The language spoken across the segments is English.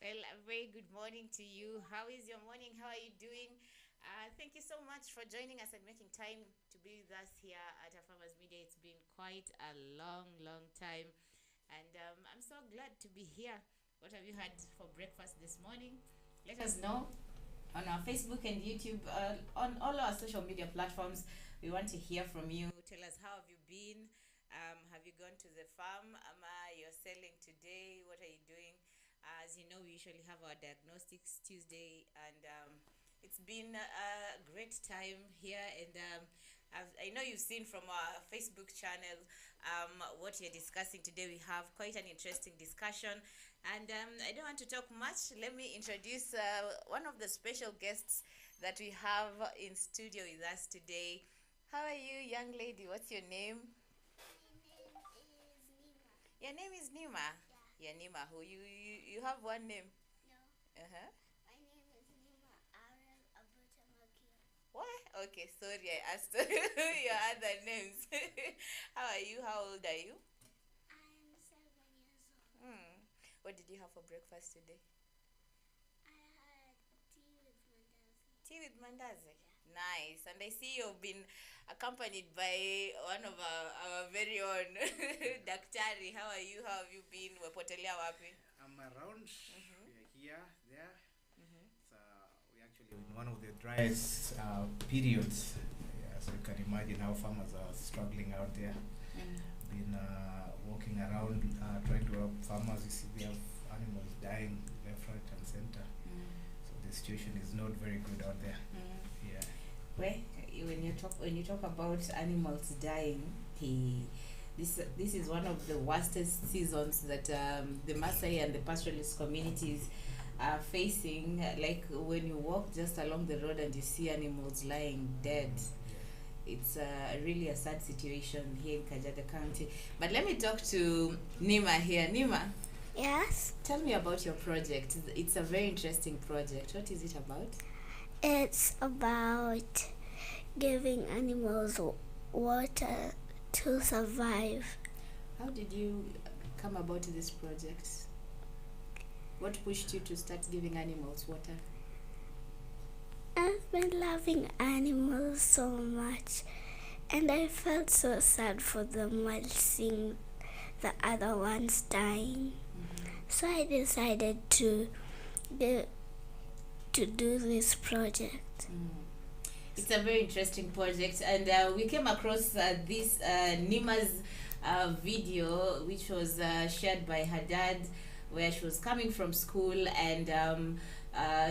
Well, a very good morning to you. How is your morning? How are you doing? Thank you so much for joining us and making time to be with us here at Our Farmers Media. It's been quite a long time, and I'm so glad to be here. What have you had for breakfast this morning? Let us know on our Facebook and YouTube, on all our social media platforms. We want to hear from you. Tell us, how have you been? Have you gone to the farm? You're selling today? What are you doing? As you know, we usually have our diagnostics Tuesday, and it's been a great time here. And I know you've seen from our Facebook channel what we're discussing today. We have quite an interesting discussion, and I don't want to talk much. Let me introduce one of the special guests that we have in studio with us today. How are you, young lady? What's your name? Your name is Nima. Yeah, Nima. Who you have one name? No. Uh-huh. My name is Nima Arel Abutamakia. What? Okay, sorry, I asked your other names. How are you? How old are you? I am 7 years old. What did you have for breakfast today? I had tea with mandazi. Tea with mandazi. Yeah. Nice. And I see you've been accompanied by one of our very own Daktari. How are you? How have you been? Wepotelea wapi? I'm around. We are here, there. Mm-hmm. We're actually in one of the driest periods. Yeah, so you can imagine how farmers are struggling out there. Been walking around trying to help farmers. You see, they have animals dying left, right, and center. So the situation is not very good out there. Yeah. Well, when you talk about animals dying, this is one of the worstest seasons that the Maasai and the pastoralist communities are facing. Like when you walk just along the road and you see animals lying dead, it's really a sad situation here in Kajiado County. But let me talk to Nima here. Nima, Yes? tell me about your project. It's a very interesting project. What is it about? It's about giving animals water to survive. How did you come about this project? What pushed you to start giving animals water? I've been loving animals so much, and I felt so sad for them while seeing the other ones dying. So I decided to do this project. It's a very interesting project, and we came across this Nima's video, which was shared by her dad, where she was coming from school and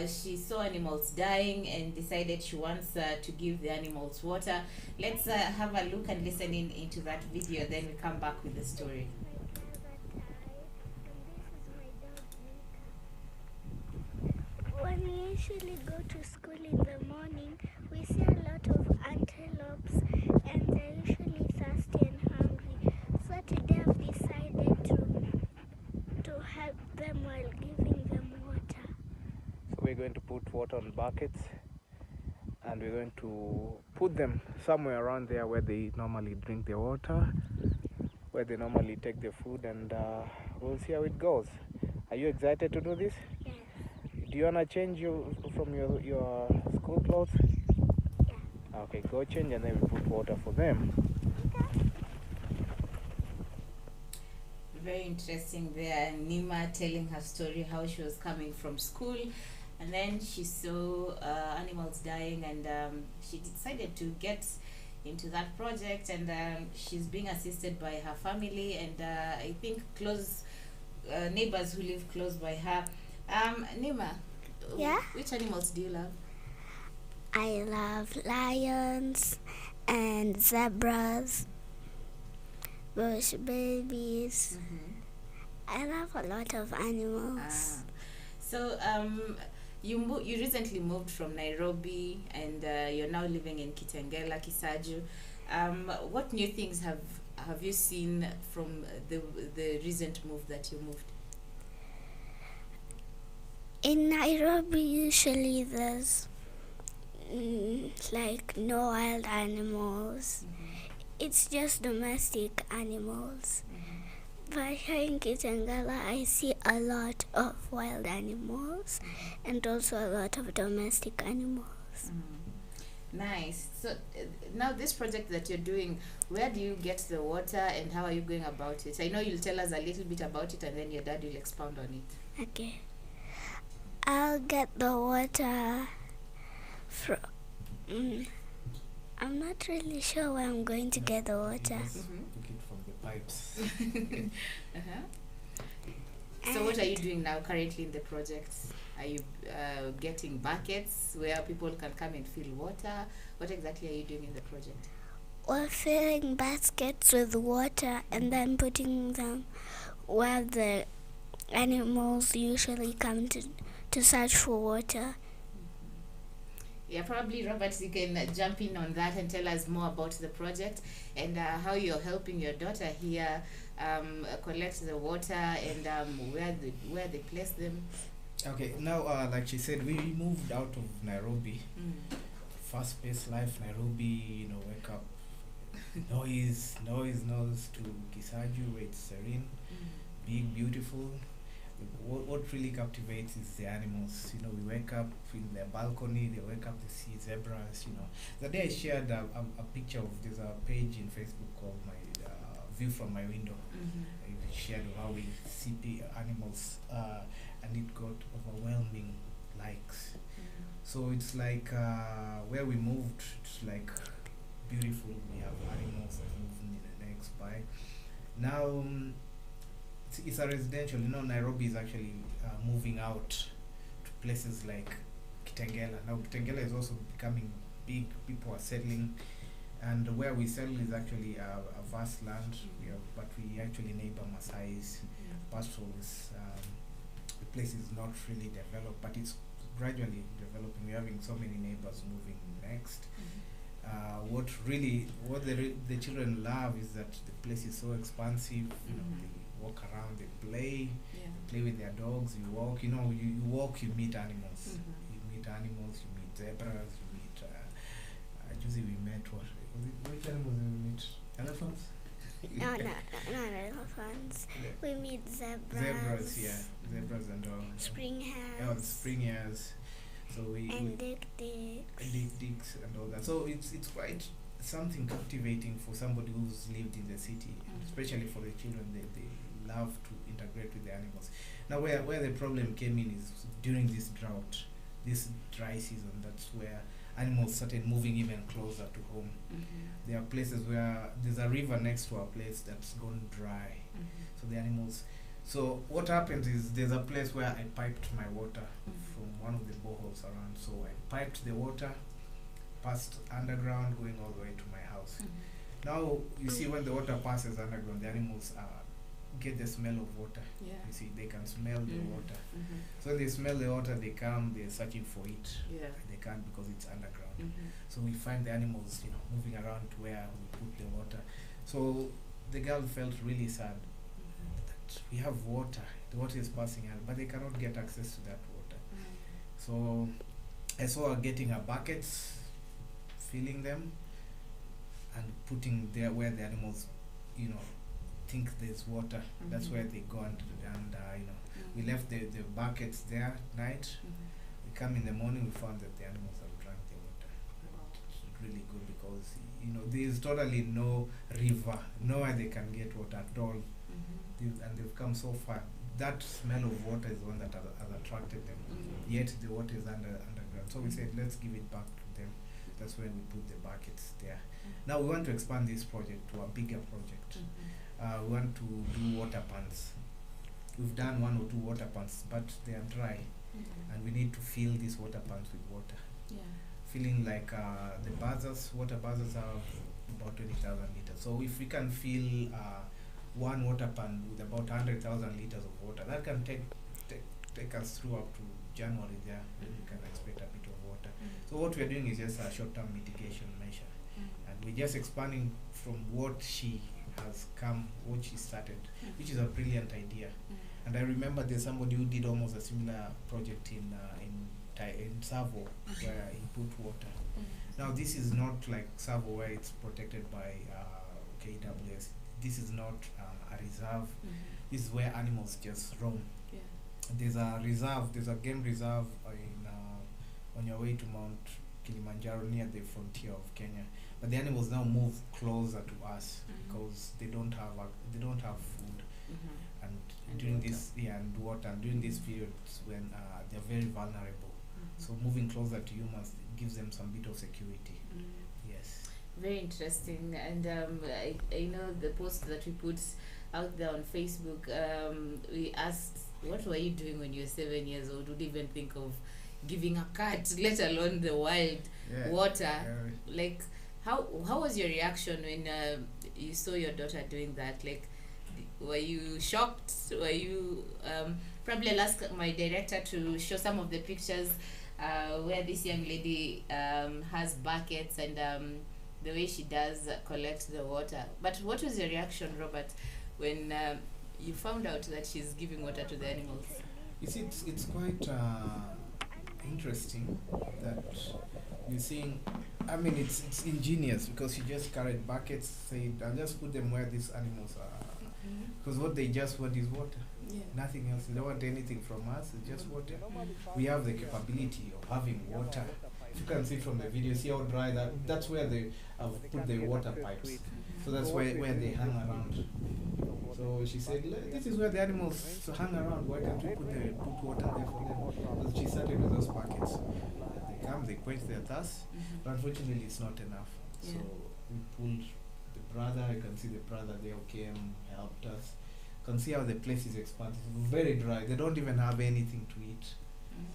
she saw animals dying and decided she wants to give the animals water. Let's have a look and listen into that video, then we come back with the story. When we usually go to school in the morning, we see a lot of antelopes and they're usually thirsty and hungry. So today I've decided to help them while giving them water. So we're going to put water on buckets, and we're going to put them somewhere around there where they normally drink their water, where they normally take their food, and we'll see how it goes. Are you excited to do this? Yes. Do you want to change from your school clothes? Yeah. Okay, go change, and then we put water for them. Okay. Very interesting there. Nima telling her story, how she was coming from school and then she saw animals dying, and she decided to get into that project, and she's being assisted by her family and I think close neighbors who live close by her. Nima, Yeah? which animals do you love? I love lions and zebras, bush babies. I love a lot of animals. So you recently moved from Nairobi, and you're now living in Kitengela, Kisaju. What new things have you seen from the recent move that you moved? In Nairobi, usually there's like no wild animals. It's just domestic animals. By here in Kitengela, I see a lot of wild animals and also a lot of domestic animals. Nice. So now this project that you're doing, where do you get the water and how are you going about it? I know you'll tell us a little bit about it and then your dad will expound on it. Okay. I'll get the water from... I'm not really sure where I'm going to get the water. Just took it from the pipes. So what are you doing now currently in the project? Are you getting buckets where people can come and fill water? What exactly are you doing in the project? We're filling baskets with water and then putting them where the animals usually come to search for water. Yeah, probably Robert, you can jump in on that and tell us more about the project and how you're helping your daughter here collect the water and where they place them. Okay, now like she said, we moved out of Nairobi. Fast-paced life, Nairobi, wake up, noise to Kisaju, where it's serene, big, beautiful. What really captivates is the animals. We wake up in the balcony, they wake up, they see zebras. The day I shared a picture of, there's a page in Facebook called my view from my window. I shared how we see animals, and it got overwhelming likes. So it's like where we moved, it's like beautiful. We have animals that move in the next by. Now it's a residential. Nairobi is actually moving out to places like Kitengela. Now Kitengela is also becoming big. People are settling, and where we settle is actually a vast land. But we actually neighbor Masai's pastorals. The place is not really developed, but it's gradually developing. We're having so many neighbors moving next. What the children love is that the place is so expansive. They walk around, they play with their dogs. You walk, you walk, you meet animals. You meet zebras, you meet Juicy, we met which animals did we meet? Elephants? No, not elephants. We meet zebras. Zebras and spring hares. Yeah, spring hares. So and dicks and all that. So it's quite something captivating for somebody who's lived in the city, especially for the children. They love to integrate with the animals. Now where the problem came in is during this drought, this dry season. That's where animals started moving even closer to home. There are places where there's a river next to our place that's gone dry. So the animals. So what happens is there's a place where I piped my water from one of the boreholes around. So I piped the water, passed underground, going all the way to my house. Now you see when the water passes underground, the animals get the smell of water. You see, they can smell the water. So when they smell the water, they come, they're searching for it. They can't because it's underground. So we find the animals, moving around to where we put the water. So the girl felt really sad that we have water, the water is passing out, but they cannot get access to that water. So I saw her getting her buckets, filling them, and putting there where the animals, think there's water. That's where they go and we left the buckets there at night. We come in the morning, we found that the animals have drank the water. It's really good because there's totally no river, nowhere they can get water at all. And they've come so far. That smell of water is the one that has attracted them. Yet the water is underground. So we said, let's give it back to them. That's when we put the buckets there. Now we want to expand this project to a bigger project. We want to do water pans. We've done 1 or 2 water pans, but they are dry, and we need to fill these water pans with water. Filling like the water buzzers are about 20,000 liters. So if we can fill one water pan with about 100,000 liters of water, that can take us through up to January there. We can expect a bit of water. So what we're doing is just a short-term mitigation measure, and we're just expanding from what she started, which is a brilliant idea. And I remember there's somebody who did almost a similar project in Savo, where he put water. Now this is not like Savo where it's protected by KWS. this is not a reserve. This is where animals just roam. Yeah. There's a reserve. There's a game reserve in on your way to Mount Kilimanjaro near the frontier of Kenya. But the animals now move closer to us because they don't have food, and during water. this and water, and during these periods when they're very vulnerable. So moving closer to humans gives them some bit of security. Yes. Very interesting. And I know the post that we put out there on Facebook, we asked, what were you doing when you were 7 years old? Would even think of giving a cat, let alone the wild water? Like, how was your reaction when you saw your daughter doing that? Like, were you shocked? Were you probably I'll ask my director to show some of the pictures where this young lady has buckets and the way she does collect the water. But what was your reaction, Robert, when you found out that she's giving water to the animals? You see, it's quite interesting that you're seeing. I mean, it's ingenious because she just carried buckets, said, "I'll just put them where these animals are," because what they just want is water. Yeah. Nothing else. They don't want anything from us. It's just water. We have the capability of having water. If you can see from the video, see how dry that's where they have put the water pipes. So that's where they hang around. So she said, this is where the animals hang around. Why can't we put water there for them? So she started with those buckets. They come, they quench their thirst, but unfortunately it's not enough. Yeah. So we pulled the brother. You can see the brother there came, helped us. You can see how the place is expanded. It's very dry. They don't even have anything to eat.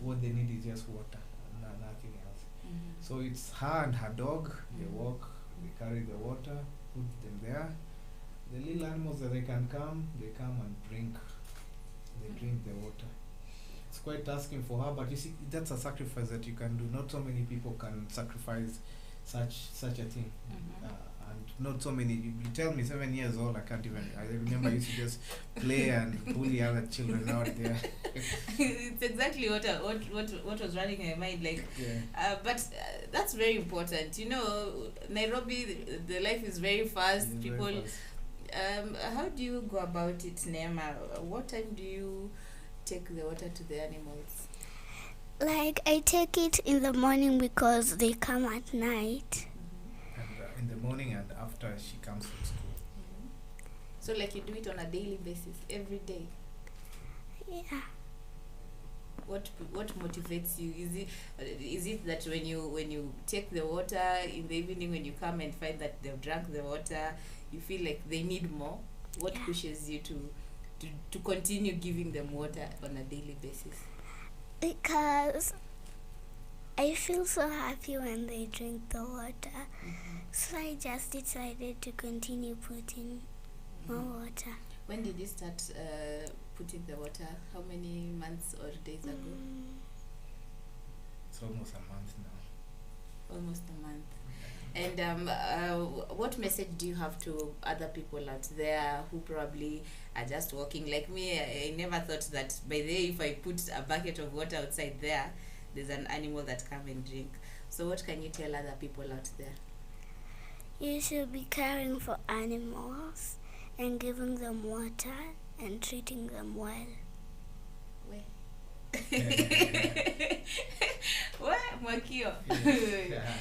What they need is just water, nothing else. So it's her and her dog. They walk, they carry the water, put them there. The little animals that they come and drink. They drink the water. It's quite asking for her, but you see, that's a sacrifice that you can do. Not so many people can sacrifice such a thing. And not so many. You tell me 7 years old, I can't even. I remember I used to just play and bully other children out there. It's exactly what was running in my mind. Like, Yeah. but that's very important. You know, Nairobi, the life is very fast. It's People. very fast. How do you go about it, Nema? What time do you take the water to the animals? Like, I take it in the morning because they come at night. And in the morning and after she comes from school. So, like, you do it on a daily basis, every day. Yeah. What motivates you? Is it that when you take the water in the evening, when you come and find that they've drank the water, you feel like they need more? What pushes you to continue giving them water on a daily basis? Because I feel so happy when they drink the water. So I just decided to continue putting more water. When did you start putting the water? How many months or days ago? It's almost a month now. Almost a month. And what message do you have to other people out there who probably are just walking like me? I never thought that by the way, if I put a bucket of water outside there, there's an animal that come and drink. So what can you tell other people out there? You should be caring for animals and giving them water and treating them well. What, Makio? Yeah.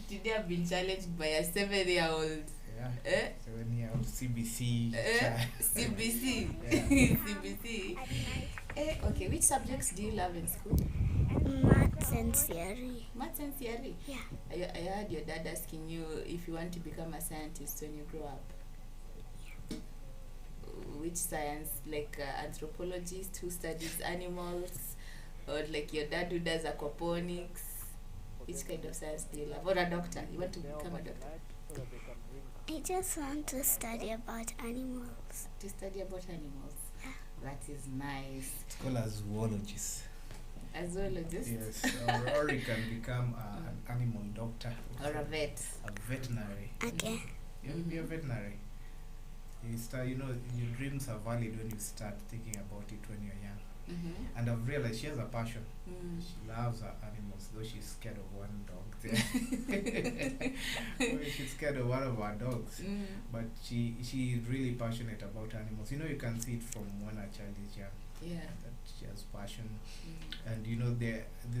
Today I've been challenged by a 7-year-old. Yeah. 7-year-old CBC. CBC. Yeah. CBC. Okay, which subjects do you love in school? Maths and theory. Maths and theory? Yeah. I heard your dad asking you if you want to become a scientist when you grow up. Which science? Like anthropologist who studies animals? Or like your dad who does aquaponics? Which kind of science do you love? Or a doctor? You want to become a doctor? I just want to study about animals. To study about animals? Yeah. That is nice. It's called a zoologist. A zoologist? Yes. Or you can become an animal doctor. Or a vet? A veterinary. Okay. You will be a veterinary. You start, your dreams are valid when you start thinking about it when you're young. And I've realized she has a passion. She loves her animals, though she's scared of one dog there. she's scared of one of our dogs. But she's really passionate about animals. You know, you can see it from when a child is young. Yeah. That she has passion. And you know,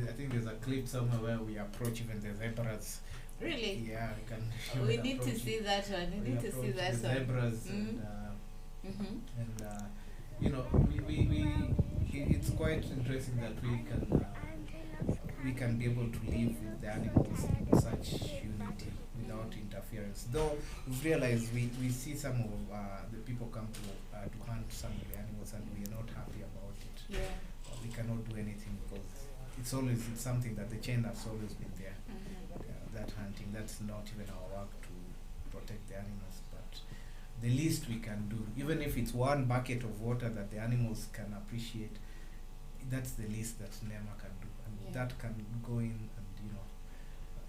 I think there's a clip somewhere where we approach even the zebras. Really? Yeah, we can. We need to see that one. We need to see that the one. zebras and you know, it's quite interesting that we can be able to live with the animals in such unity without interference. Though we've realized we see some of the people come to hunt some of the animals and we are not happy about it. Yeah. We cannot do anything because it's something that the chain has always been there. That hunting, that's not even our work to protect the animals, but the least we can do, even if it's one bucket of water that the animals can appreciate, that's the least that NEMA can do, and that can go in and, you know,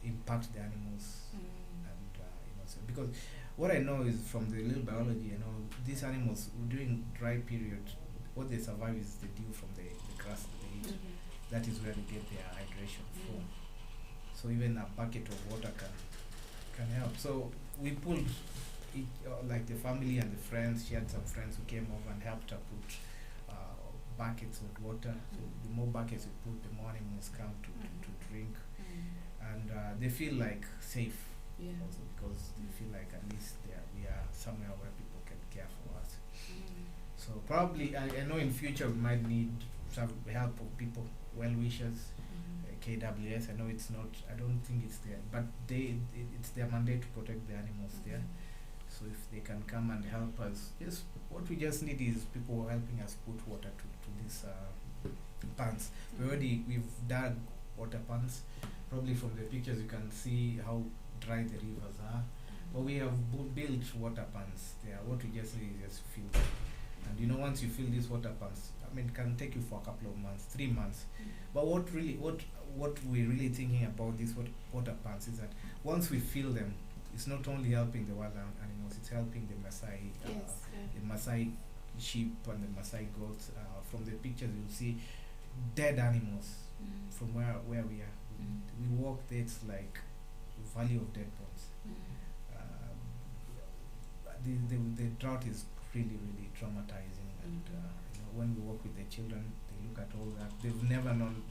impact the animals. And you know, so because what I know is from the little biology, you know, these animals during dry period, what they survive is the dew from the grass that they eat. That is where they get their hydration from. So even a bucket of water can help. So we pulled it, like the family and the friends. She had some friends who came over and helped her put buckets of water. So the more buckets we put, the more animals come to drink, and they feel like safe. Also because they feel like at least we are somewhere where people can care for us. So probably I know in future we might need some help of people, well wishers. KWS, I know it's not, I don't think it's there, but it's their mandate to protect the animals there. So if they can come and help us, yes, what we just need is people helping us put water to these ponds. We've dug water ponds. Probably from the pictures you can see how dry the rivers are. But we have built water ponds there. What we just need is just fill them. And you know, once you fill these water ponds, I mean, it can take you for a couple of months, 3 months. But what we're really thinking about these water ponds is that once we fill them, it's not only helping the wild animals, it's helping the Maasai, the Maasai sheep and the Maasai goats. From the pictures you'll see dead animals from where we are. We walk there, it's like Valley of Dead Bones. The drought is really traumatizing, and you know, when we work with the children, they look at all that. They've never known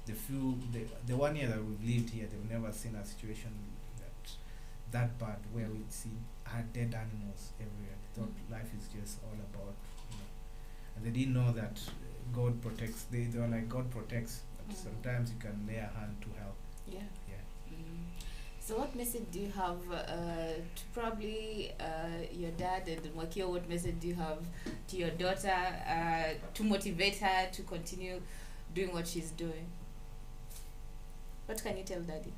the 1 year that we've lived here. They've never seen a situation that bad where we see dead animals everywhere. They thought life is just all about, you know, and they didn't know that God protects. They were like, God protects, but sometimes you can lay a hand to help. So what message do you have to probably your dad and Mwakio? What message do you have to your daughter to motivate her to continue doing what she's doing? What can you tell Daddy?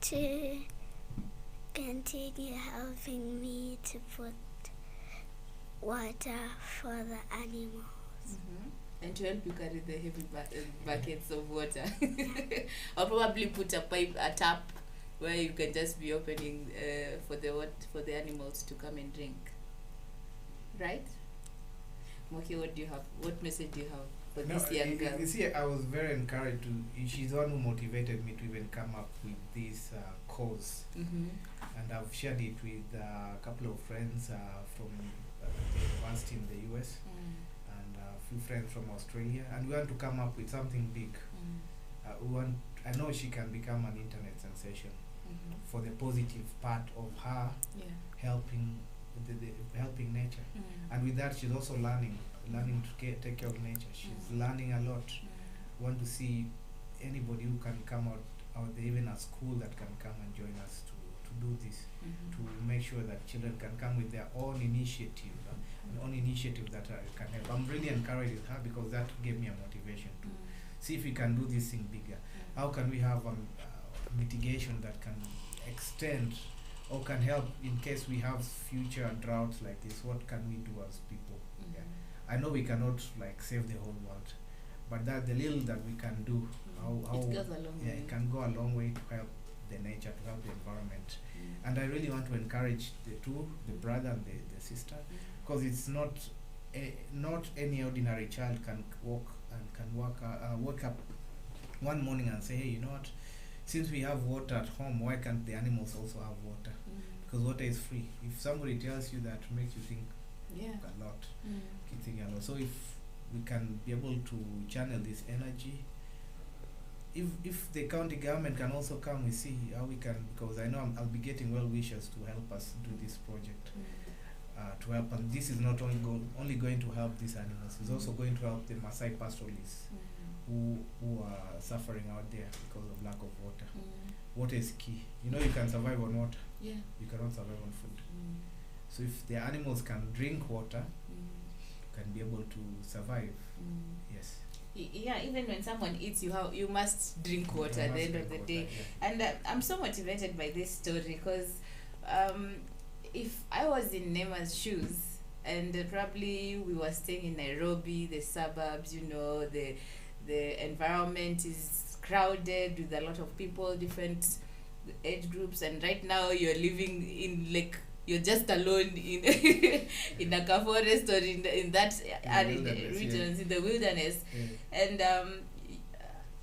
To continue helping me to put water for the animals. And to help you carry the heavy buckets of water. Or probably put a tap where you can just be opening for the animals to come and drink. Right? Moki, what do you have? What message do you have for this young girl? You see, I was very encouraged she's the one who motivated me to even come up with this cause. And I've shared it with a couple of friends from the university in the US. Few friends from Australia, and we want to come up with something big. I know she can become an internet sensation for the positive part of her helping helping nature. And with that, she's also learning to take care of nature. She's learning a lot. Want to see anybody who can come out there, even a school that can come and join us to do this, to make sure that children can come with their own initiative. That can help. I'm really encouraged with her because that gave me a motivation to see if we can do this thing bigger. How can we have mitigation that can extend or can help in case we have future droughts like this? What can we do as people? I know we cannot like save the whole world, but that the little that we can do, it goes a long way. It can go a long way to help the nature, to help the environment. And I really want to encourage the two, the brother and the sister, because it's not any ordinary child can wake up one morning and say, hey, you know what, since we have water at home, why can't the animals also have water? Because water is free. If somebody tells you that, makes you think a lot. You think a lot. So if we can be able to channel this energy, if the county government can also come, we see how we can, because I know I'll be getting well wishers to help us do this project. To help, and this is not only going to help these animals, it's also going to help the Maasai pastoralists who are suffering out there because of lack of water. Water is key. You know, you can survive on water. Yeah. You cannot survive on food. So if the animals can drink water, can be able to survive. Yes. Yeah, even when someone eats, you must drink water at the end of the day. Yeah. And I'm so motivated by this story because if I was in Nema's shoes and probably we were staying in Nairobi, the suburbs, you know, the environment is crowded with a lot of people, different age groups, and right now you're living in like you're just alone in in a forest or in that regions, in the wilderness, and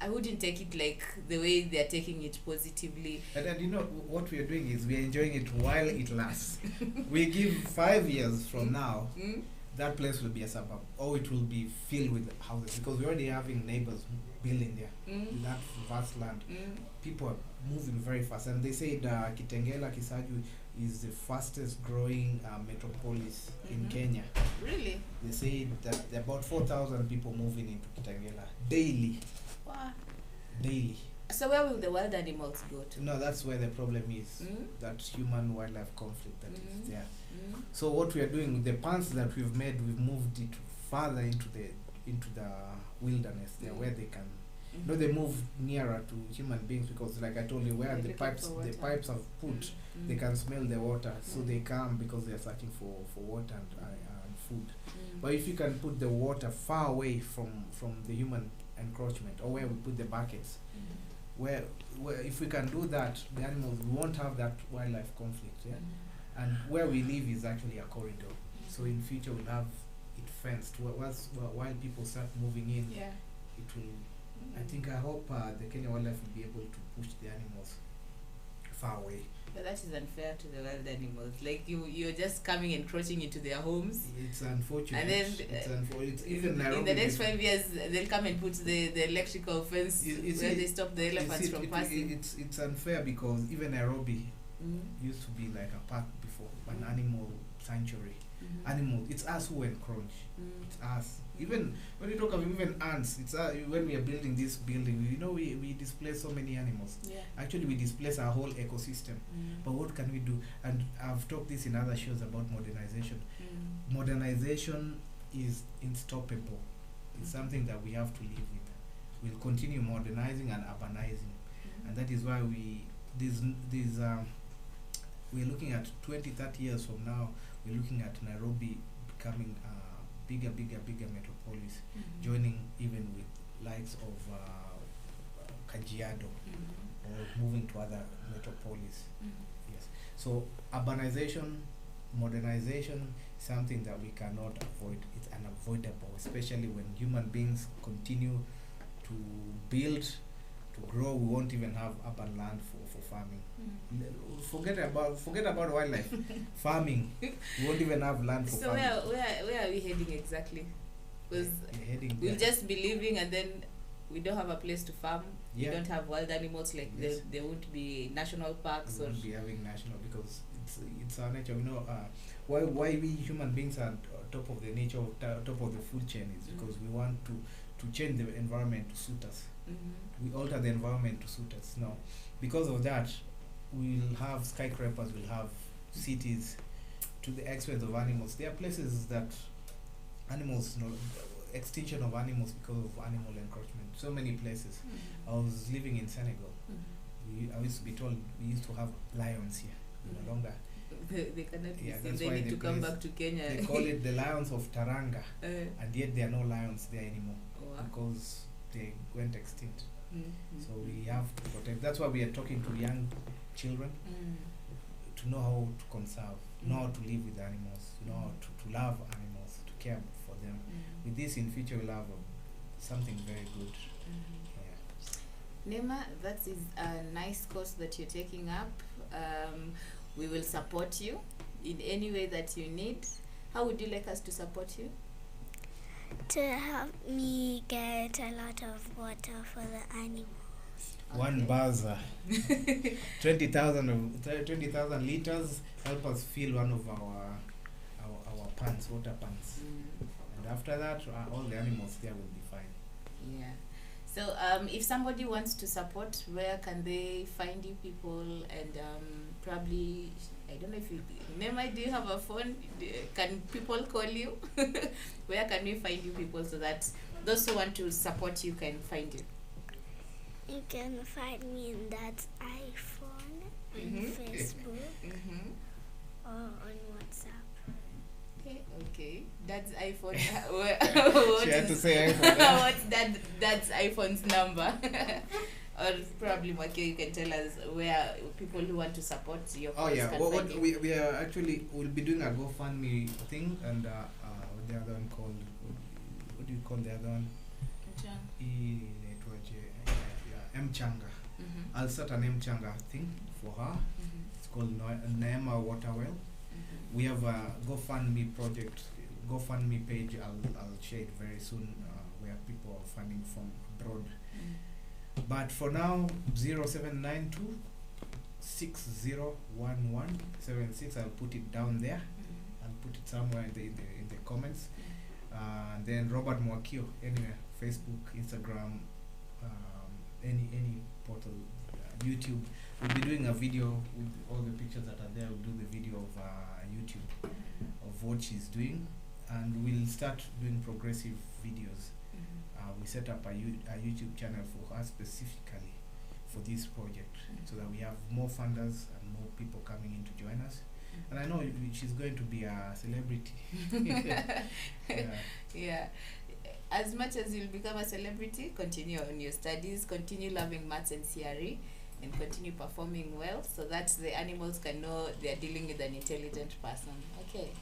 I wouldn't take it like the way they're taking it positively. And you know what we are doing is we are enjoying it while it lasts. We give 5 years from now, that place will be a suburb, or it will be filled with houses, because we're already having neighbors building there. That vast land, people are moving very fast, and they say Kitengela Kisaju is the fastest growing metropolis in Kenya. Really? They say that there are about 4,000 people moving into Kitengela daily. Wow. Daily. So where will the wild animals go to? No, that's where the problem is. That human-wildlife conflict that is there. So what we are doing with the plants that we've made, we've moved it further into the wilderness there, where they can. You know, they move nearer to human beings, because, like I told you, where the pipes are put, they can smell the water, so they come because they are searching for water and food. But if you can put the water far away from the human encroachment, or where we put the buckets, where if we can do that, the animals won't have that wildlife conflict. Yeah, and where we live is actually a corridor. So in future we'll have it fenced. While people start moving in, it will. I hope the Kenya wildlife will be able to push the animals far away. But that is unfair to the wild animals. Like you're just coming and encroaching into their homes. It's unfortunate. And then it's even Nairobi, in the next 5 years, they'll come and put the electrical fence where they stop the elephants from passing. It's unfair, because even Nairobi used to be like a park before, an animal sanctuary. Animals, it's us who encroach. It's us. Even when you talk of even ants, it's when we are building this building, you know, we displace so many animals. Actually, we displace our whole ecosystem. But what can we do? And I've talked this in other shows about modernization. Modernization is unstoppable. It's something that we have to live with. We'll continue modernizing and urbanizing, and that is why we're looking at 20-30 years from now. We're looking at Nairobi becoming bigger metropolis, joining even with likes of Kajiado, or moving to other metropolis. Yes. So urbanization, modernization, something that we cannot avoid. It's unavoidable, especially when human beings continue to build, to grow. We won't even have urban land for farming. Forget about wildlife. Farming, we won't even have land for farming. So where are we heading exactly? Because we'll just be living, and then we don't have a place to farm. We don't have wild animals, like there won't be national parks. We won't be having national, because it's our nature. You know, why we human beings are top of the nature, top of the food chain, is because we want to change the environment to suit us. We alter the environment to suit us. Now, because of that, we'll have skyscrapers, we'll have cities to the expense of animals. There are places that animals, extinction of animals because of animal encroachment. So many places. I was living in Senegal. I used to be told we used to have lions here. No longer. They cannot be seen. They need to come back to Kenya. They call it the lions of Taranga, and yet there are no lions there anymore because they went extinct. So we have to protect. That's why we are talking to young children to know how to conserve, know how to live with animals, know how to love animals, to care for them. With this, in future, we'll have something very good. Nema, that is a nice course that you're taking up. We will support you in any way that you need. How would you like us to support you? To help me get a lot of water for the animals. One buzzer. 20,000 liters. Help us fill one of our pans, water pans. And after that, all the animals there will be fine. Yeah. So if somebody wants to support, where can they find you people? And probably, I don't know if you, Nema, do you have a phone? Can people call you? Where can we find you people so that those who want to support you can find you? You can find me in that iPhone, on Facebook, or on WhatsApp. Okay. Dad's iPhone. She had to say iPhone. What's dad's iPhone's number? Or probably Mwakio, you can tell us where people who want to support your cause can find you. We are actually, we'll be doing a GoFundMe thing, and what the other one called, what do you call the other one? Mchanga. I'll start an Mchanga thing for her. It's called Neema Water Well. We have a GoFundMe project, GoFundMe page. I'll share it very soon, where people are funding from abroad. But for now, 0792 601176. I'll put it down there. I'll put it somewhere in the comments. And then Robert Mwakio, anywhere, Facebook, Instagram, any portal, YouTube. We'll be doing a video with all the pictures that are there. We'll do the video of YouTube of what she's doing, and we'll start doing progressive videos. We set up a YouTube channel for her specifically for this project, so that we have more funders and more people coming in to join us. And I know she's going to be a celebrity. Yeah. As much as you'll become a celebrity, continue on your studies, continue loving maths and CRE, and continue performing well, so that the animals can know they're dealing with an intelligent person. Okay.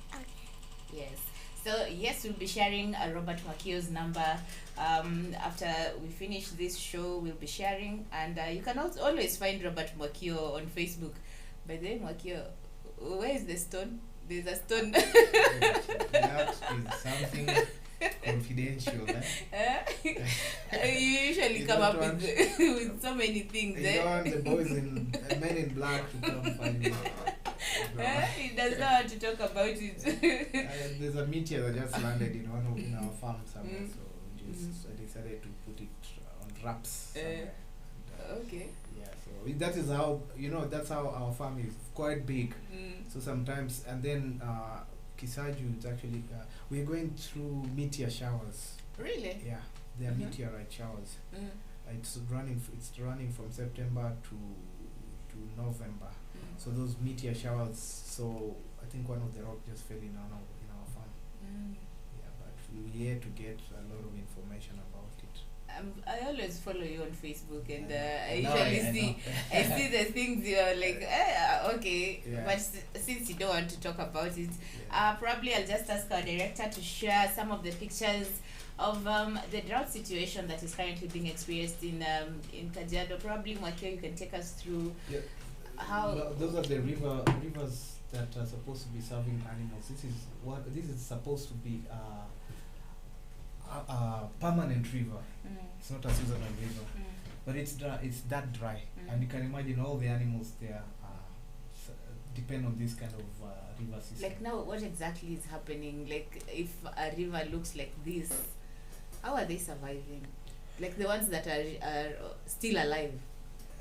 Yes. So yes, we'll be sharing Robert Mwakio's number after we finish this show. We'll be sharing, and you can also always find Robert Mwakio on Facebook. By the way, Mwakio, where is the stone? There's a stone. That is something confidential. You usually come up with with so many things. You don't want the boys in men in black to come find you. He does not want to talk about it. There's a meteor that just landed in our farm somewhere, so I decided to put it on wraps somewhere. Okay. Yeah, so that is how, that's how our farm is, quite big. So sometimes, and then Kisaju, it's actually, we're going through meteor showers. Really? Yeah, they are meteorite showers. It's running from September to November. So those meteor showers, so I think one of the rock just fell in our farm. Yeah, but we're here to get a lot of information about it. I always follow you on Facebook, and I usually see the things you're like, okay. Yeah. But since you don't want to talk about it, probably I'll just ask our director to share some of the pictures of the drought situation that is currently being experienced in Kajiado. Probably Mwakio, you can take us through how. No, those are the rivers that are supposed to be serving animals. This is supposed to be a permanent river. It's not a seasonal river, but it's dry. It's that dry, and you can imagine all the animals there depend on this kind of river system. Like now, what exactly is happening? Like if a river looks like this, how are they surviving? Like the ones that are still alive.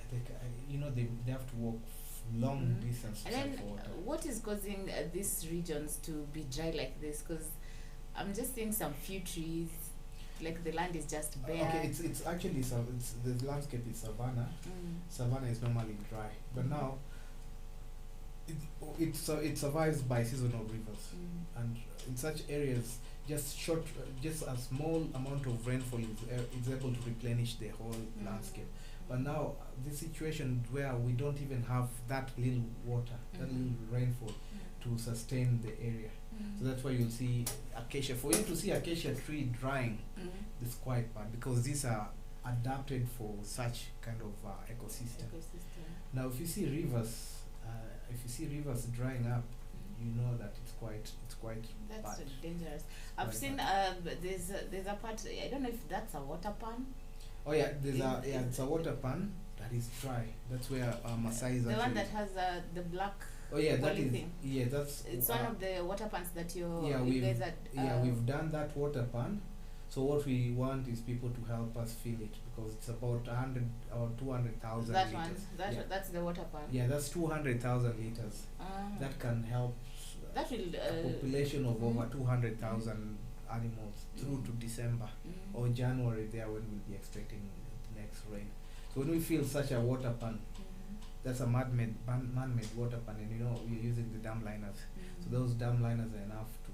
They have to walk long distance. And then, what is causing these regions to be dry like this? Because I'm just seeing some few trees. Like the land is just bare. Okay, it's actually the landscape is savanna. Savanna is normally dry, but now it survives by seasonal rivers, and in such areas, just a small amount of rainfall is able to replenish the whole landscape. But now the situation where we don't even have that little water, that little rainfall to sustain the area. So that's why you'll see acacia. For you to see acacia tree drying, it's quite bad, because these are adapted for such kind of ecosystem. Now, if you see rivers drying up, you know that it's quite That's bad. dangerous. It's I've quite seen bad. there's a part, I don't know if that's a water pan. Oh yeah, it's a water pan that is dry. That's where Masai is The one actually. that has the black. Oh yeah, that is. thing. Yeah, that's. It's one of the water pans that you we've guys are. we've done that water pan. So what we want is people to help us fill it because it's about 100 or 200,000 That liters. one. That's the water pan. Yeah, that's 200,000 liters. That can help That will. a population of over 200,000 animals through to December or January there when we'll be expecting the next rain. So when we fill such a water pan, that's a man-made water pan, and we're using the dam liners. So those dam liners are enough to,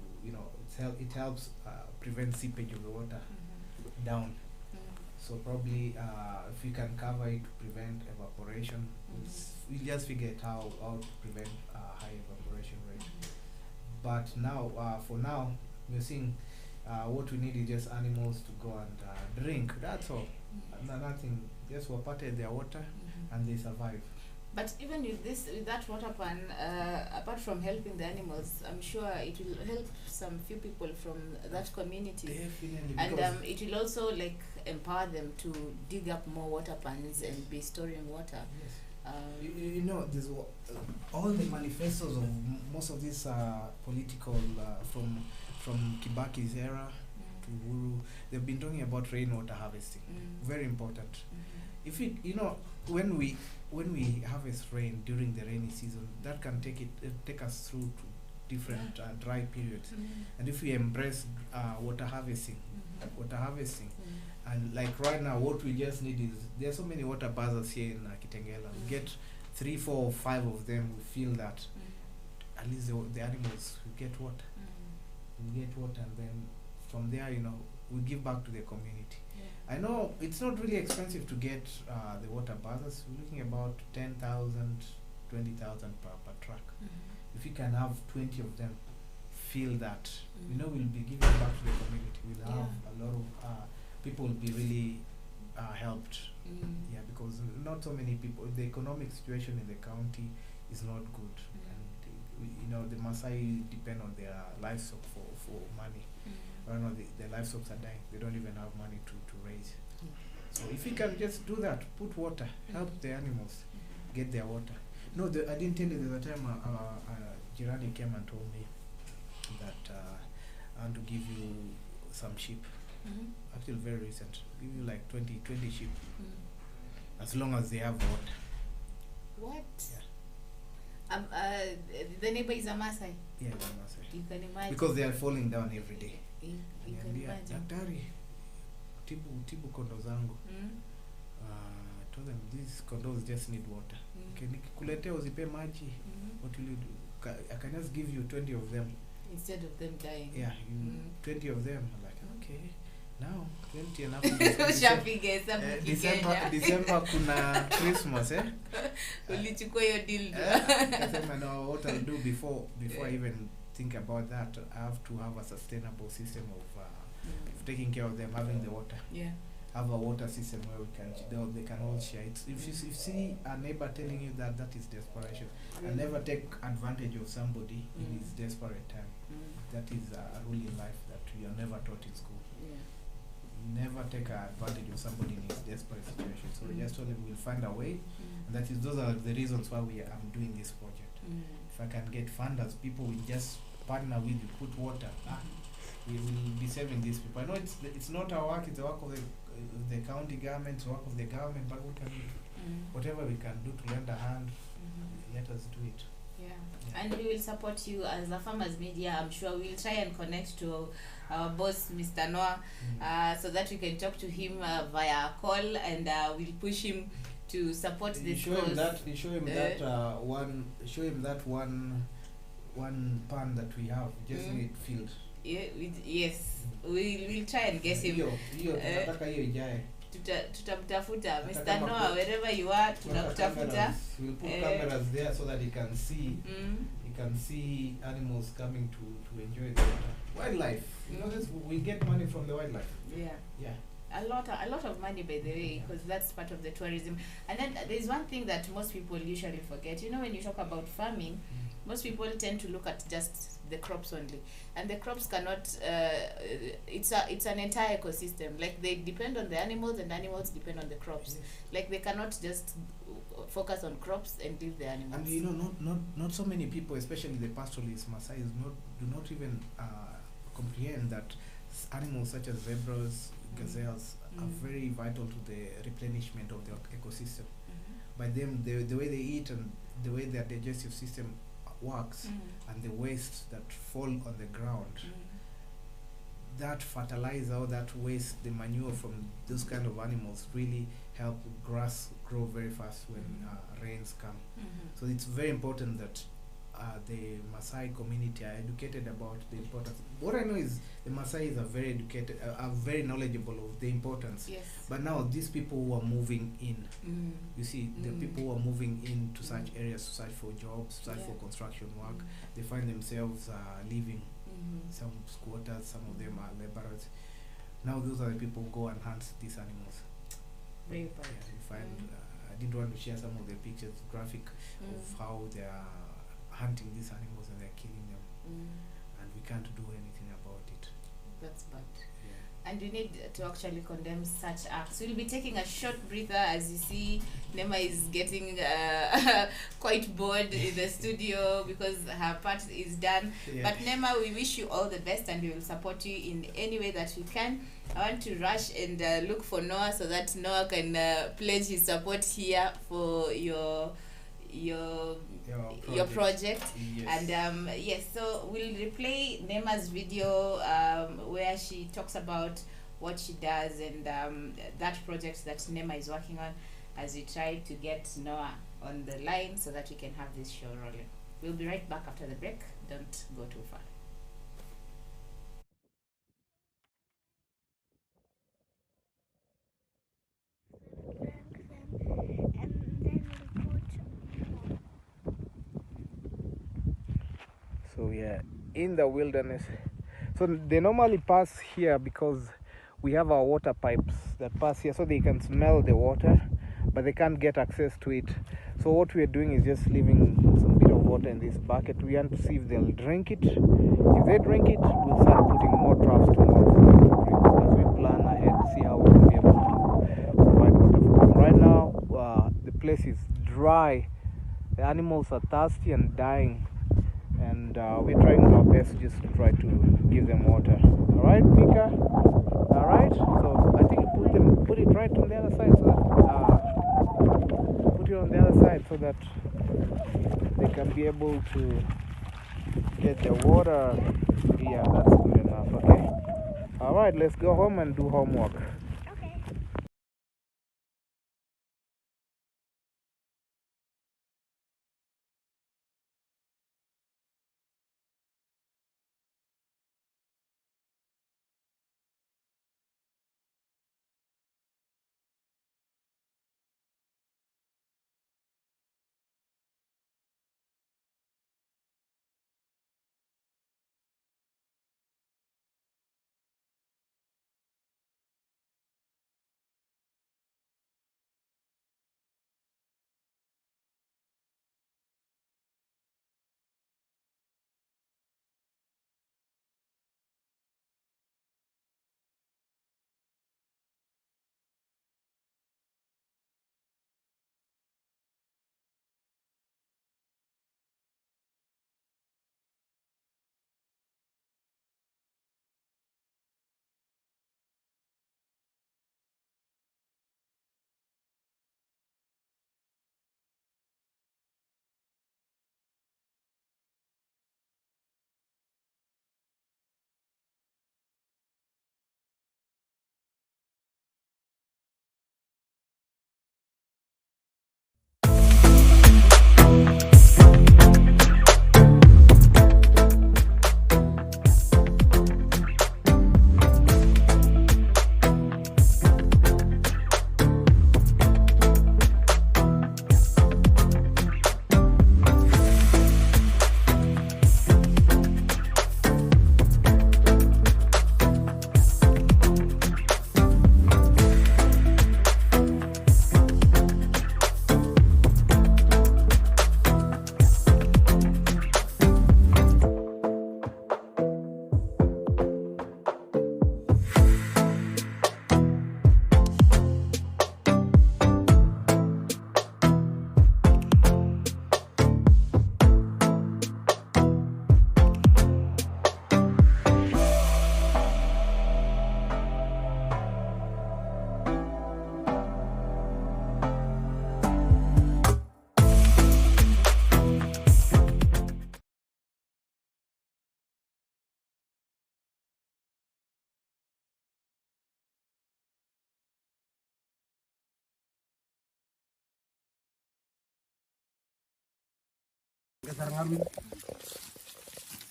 it helps prevent seepage of the water down. So probably if we can cover it to prevent evaporation, we'll just figure it how to prevent high evaporation rate. But now, for now, we're seeing what we need is just animals to go and drink. That's all. Nothing. Just wapated their water and they survive. But even with that water pan, apart from helping the animals, I'm sure it will help some few people from that community. Definitely. And it will also empower them to dig up more water pans and be storing water. Yes. There's all the manifestos of most of these political from Kibaki's era to Uhuru, they've been talking about rainwater harvesting. Very important. If when we harvest rain during the rainy season, that can take us through to different dry periods. And if we embrace water harvesting, and like right now, what we just need is there are so many water buzzers here in Kitengela. We get 3, 4, or 5 of them. We feel that at least the animals will get water. We get water, and then from there, we give back to the community. I know it's not really expensive to get the water buzzers. We're looking about 10,000, 20,000 per truck. If we can have 20 of them, feel that we'll be giving back to the community. We'll have a lot of people will be really helped. Yeah, because not so many people. The economic situation in the county is not good, and the Maasai depend on their livestock for money. Right now, the livestock are dying. They don't even have money to raise. So if we can just do that, put water, help the animals get their water. No, I didn't tell you. There's a time Jirani came and told me that I want to give you some sheep. Actually, very recent. Give you like 20 sheep. As long as they have water. What? Yeah. The neighbor is a Maasai. Yeah, they're Maasai. You can imagine. Because they are falling down every day. You can imagine. Daktari, tibu kondo zangu. Told them these condos just need water. Nikikuletea uzipe maji. What will you do? I can just give you 20 of them. Instead of them dying. Yeah, 20 of them. I'm like, okay. Now 20 enough. December kuna Christmas, Ulichukua hiyo deal. Kasema no, what I'll do before I even think about that, I have to have a sustainable system of taking care of them, having the water. Yeah. Have a water system where they can all share it. If you see a neighbor telling you that is desperation. And never take advantage of somebody in his desperate time. That is a rule in life that you are never taught in school. Never take advantage of somebody in his desperate situation. So we just told him we'll find a way, and those are the reasons why I'm doing this project. If I can get funders, people will just partner with you, put water. We will be saving these people. I know it's not our work; it's the work of the county government, it's the work of the government. But we can do whatever we can do to lend a hand. Let us do it. Yeah. And we will support you as a Farmers Media. I'm sure we'll try and connect to our boss, Mr. Noah, so that we can talk to him via call, and we'll push him to support this cause. Show him that one pan that we have. Just need filled. Yes, we'll try and get him. Tunataka hiyo ijae. Tutamtafuta Mr. Noah, wherever you are, tunakutafuta. We'll put cameras there so that he can see animals coming to enjoy the water. Wildlife. We get money from the wildlife. Yeah. a lot of money, by the way, because that's part of the tourism. And then there's one thing that most people usually forget. You know, when you talk about farming, most people tend to look at just the crops only, and the crops cannot. It's an entire ecosystem. Like, they depend on the animals, and animals depend on the crops. Like, they cannot just focus on crops and leave the animals. And you know, not so many people, especially the pastoralists, Maasai, do not even comprehend that animals such as zebras, gazelles are very vital to the replenishment of the ecosystem. By them, the way they eat and the way their digestive system works, and the waste that fall on the ground, that fertilizer or that waste, the manure from those kind of animals, really help grass grow very fast when rains come. So it's very important that the Maasai community are educated about the importance. What I know is the Maasai are very educated, are very knowledgeable of the importance. Yes. But now these people who are moving in, you see, the people who are moving into such areas to search for jobs, search for construction work, they find themselves living. Some squatters, some of them are laborers. Now those are the people who go and hunt these animals. Very bad. Yeah, you find. I didn't want to share some of the pictures, graphic of how they are hunting these animals and they're killing them, and we can't do anything about it. That's bad. Yeah. And we need to actually condemn such acts. We'll be taking a short breather. As you see, Nema is getting quite bored in the studio because her part is done. Yeah. But Nema, we wish you all the best, and we will support you in any way that we can. I want to rush and look for Noah so that Noah can pledge his support here for your project. Yes. And yes, so we'll replay Nema's video where she talks about what she does and that project that Nema is working on, as we try to get Noah on the line so that we can have this show rolling. We'll be right back after the break. Don't go too far. And then we put more. So yeah, in the wilderness. So they normally pass here because we have our water pipes that pass here, so they can smell the water, but they can't get access to it. So what we are doing is just leaving some bit of water in this bucket. We want to see if they'll drink it. If they drink it, we'll start putting more traps tomorrow for them to drink as we plan ahead, see how we can be able to provide water for them. Right now, the place is dry. The animals are thirsty and dying, and we're trying our best just to try to give them water. All right, Mika? All right, so I think you put it right on the other side, so that put it on the other side so that they can be able to get the water. Yeah, that's good enough. Okay. All right, let's go home and do homework.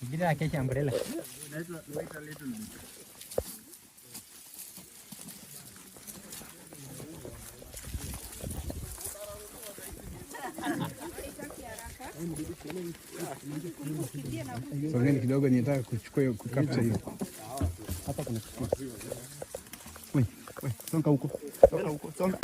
Bila catch umbrella. Wait a little bit. Songeni kidogo, nitaka kuchukua kukapcha hiyo. Hapa kuna. Wewe, songa huko. Songa huko. Songa.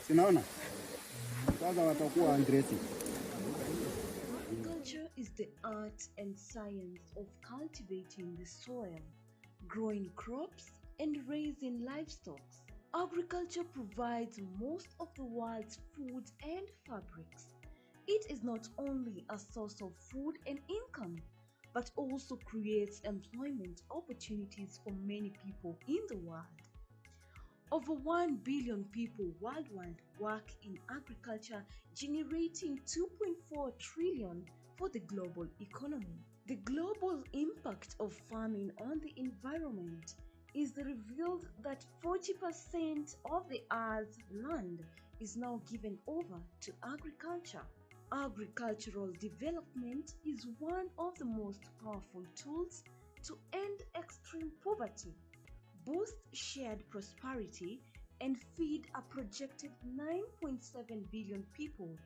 Sinaona sasa watakuwa andresi. Agriculture is the art and science of cultivating the soil, growing crops, and raising livestock. Agriculture provides most of the world's food and fabrics. It is not only a source of food and income, but also creates employment opportunities for many people in the world. Over 1 billion people worldwide work in agriculture, generating 2.4 trillion for the global economy. The global impact of farming on the environment is revealed that 40% of the Earth's land is now given over to agriculture. Agricultural development is one of the most powerful tools to end extreme poverty, boost shared prosperity, and feed a projected 9.7 billion people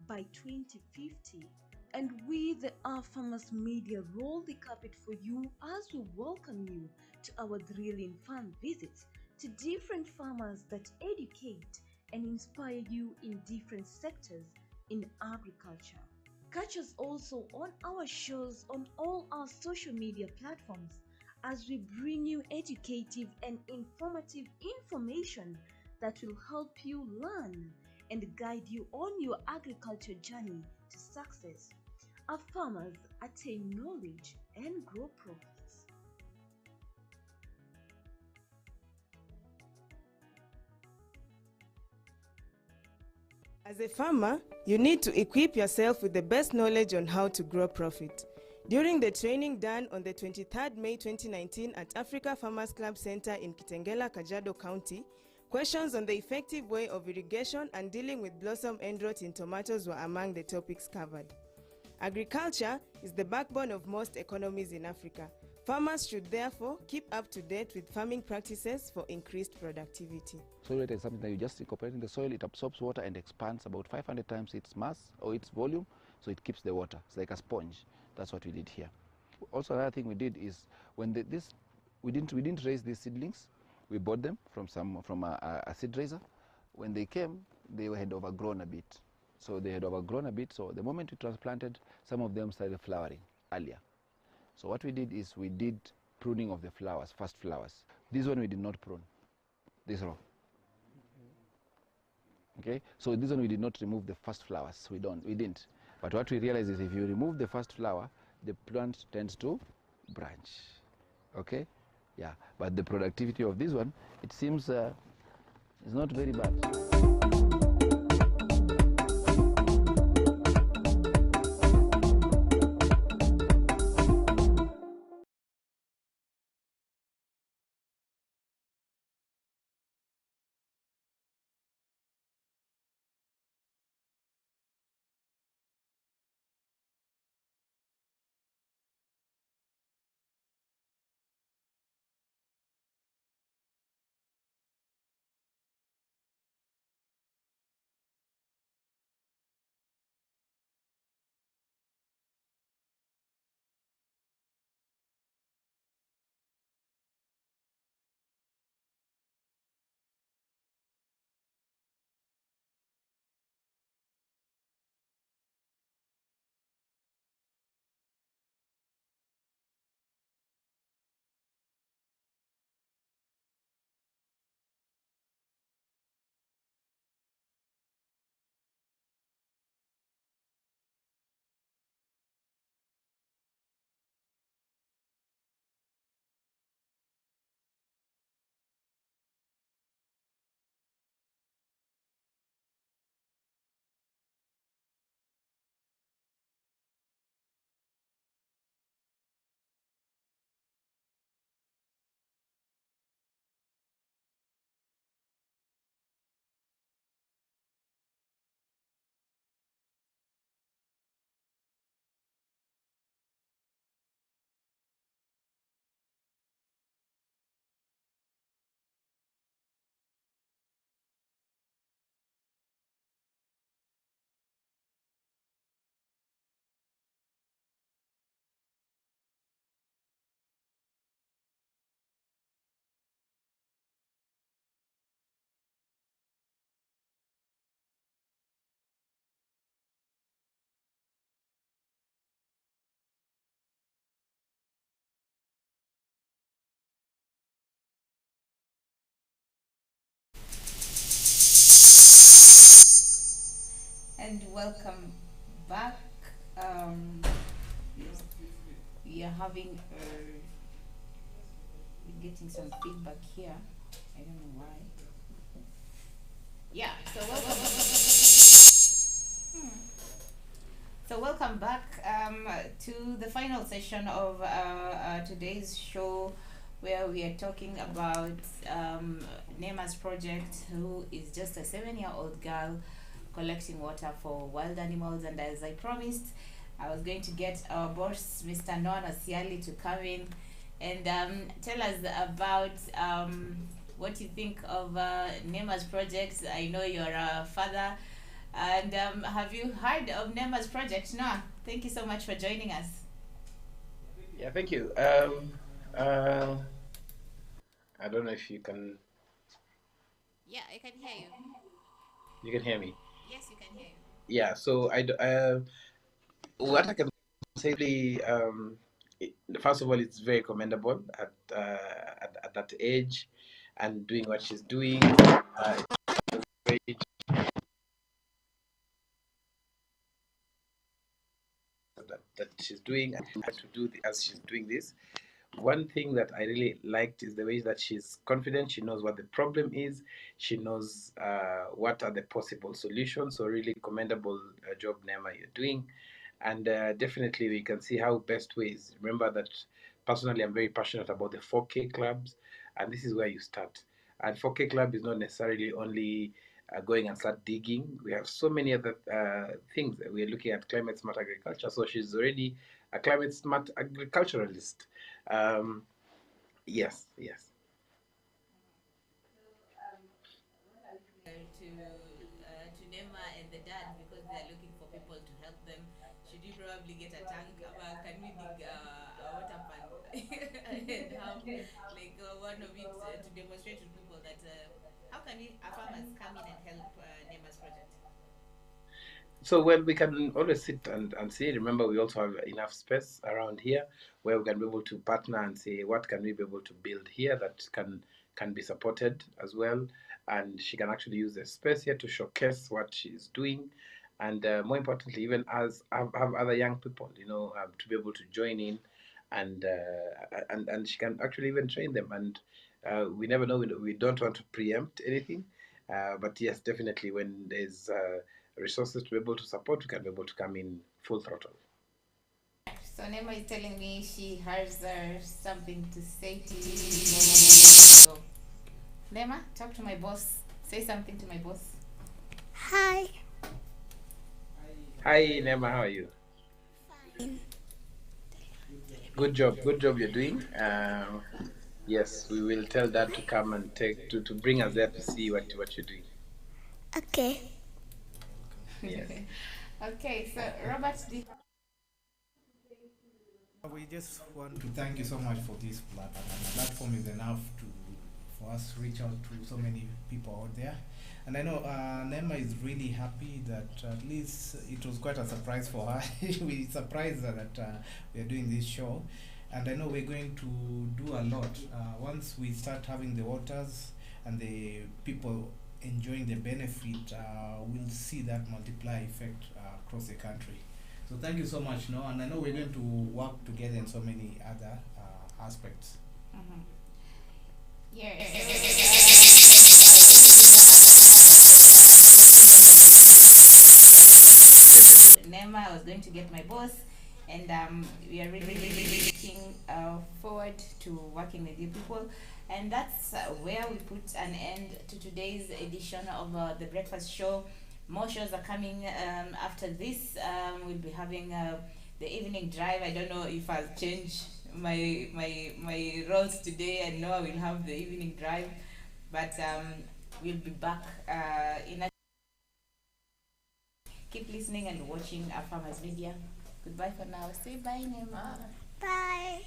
by 2050. And we, the Our Farmers Media, roll the carpet for you as we welcome you to our thrilling farm visits to different farmers that educate and inspire you in different sectors in agriculture. Catch us also on our shows on all our social media platforms as we bring you educative and informative information that will help you learn and guide you on your agriculture journey to success. Our farmers attain knowledge and grow profits. As a farmer, you need to equip yourself with the best knowledge on how to grow profit. During the training done on the 23rd May 2019 at Africa Farmers Club Center in Kitengela, Kajiado County, questions on the effective way of irrigation and dealing with blossom end rot in tomatoes were among the topics covered. Agriculture is the backbone of most economies in Africa. Farmers should therefore keep up to date with farming practices for increased productivity. Soil rate is something that you just incorporate in the soil, it absorbs water and expands about 500 times its mass or its volume, so it keeps the water. It's like a sponge. That's what we did here. Also, another thing we did is when we didn't raise these seedlings. We bought them from a seed raiser. When they came, they had overgrown a bit. So they had overgrown a bit. So the moment we transplanted, some of them started flowering earlier. So what we did is we did pruning of the flowers, first flowers. This one we did not prune. This row. Okay. So this one we did not remove the first flowers. We didn't. But what we realized is if you remove the first flower, the plant tends to branch. Okay? Yeah. But the productivity of this one, it seems is not very bad. welcome back. We are having we're getting some feedback here. I don't know why. Yeah, so welcome. So welcome back to the final session of today's show, where we are talking about Nema's project, who is just a 7-year-old girl collecting water for wild animals. And as I promised, I was going to get our boss, Mr. Noah Siali, to come in and tell us about what you think of Nema's project. I know you're a father, and have you heard of Nema's project? Noah, thank you so much for joining us. Yeah, thank you. I don't know if you can. Yeah, I can hear you. You can hear me. Yes, you can hear you. Yeah. So what I can say, first of all, it's very commendable at that age, and doing what she's doing. It's very that she's doing, and to do as she's doing this. One thing that I really liked is the way that she's confident. She knows what the problem is. She knows what are the possible solutions. So really commendable job, Nema, you're doing. And definitely we can see how best ways. Remember that personally I'm very passionate about the 4K clubs, and this is where you start. And 4K club is not necessarily only going and start digging. We have so many other things. We are looking at climate smart agriculture. So she's already a climate smart agriculturalist. Yes, yes. To Nema and the dad, because they are looking for people to help them. Should we probably get a tank? Can we dig a water pan and have like one of it to demonstrate to people that how can we, farmers, come in and help Nema's project? So well, we can always sit and see. Remember, we also have enough space around here where we can be able to partner and say what can we be able to build here that can be supported as well. And she can actually use the space here to showcase what she's doing, and more importantly, even as have other young people, to be able to join in, and she can actually even train them. And we never know. We don't want to preempt anything, but yes, definitely when there's resources to be able to support, we can be able to come in full throttle. So Nema is telling me she has something to say to you. So, Nema, talk to my boss. Say something to my boss. Hi. Hi, Nema, how are you? Fine. Good job you're doing. Yes, we will tell Dad to come and to bring us there to see what you're doing. Okay. Yes. Okay, so Robert, We just want to thank you so much for this platform. And the platform is enough for us to reach out to so many people out there. And I know Nema is really happy that at least it was quite a surprise for her. We surprised her that we are doing this show. And I know we're going to do a lot. Once we start having the waters and the people enjoying the benefit, we'll see that multiply effect across the country. So thank you so much, no, and I know we're going to work together in so many other aspects. Mm-hmm. Yes. Nema, I was going to get my boss, and we are really looking forward to working with you people. And that's where we put an end to today's edition of the Breakfast Show. More shows are coming after this. We'll be having the evening drive. I don't know if I'll change my roles today, and Noah will have the evening drive, but we'll be back in a. Keep listening and watching our Farmers Media. Goodbye for now. Say bye, Nema. Bye.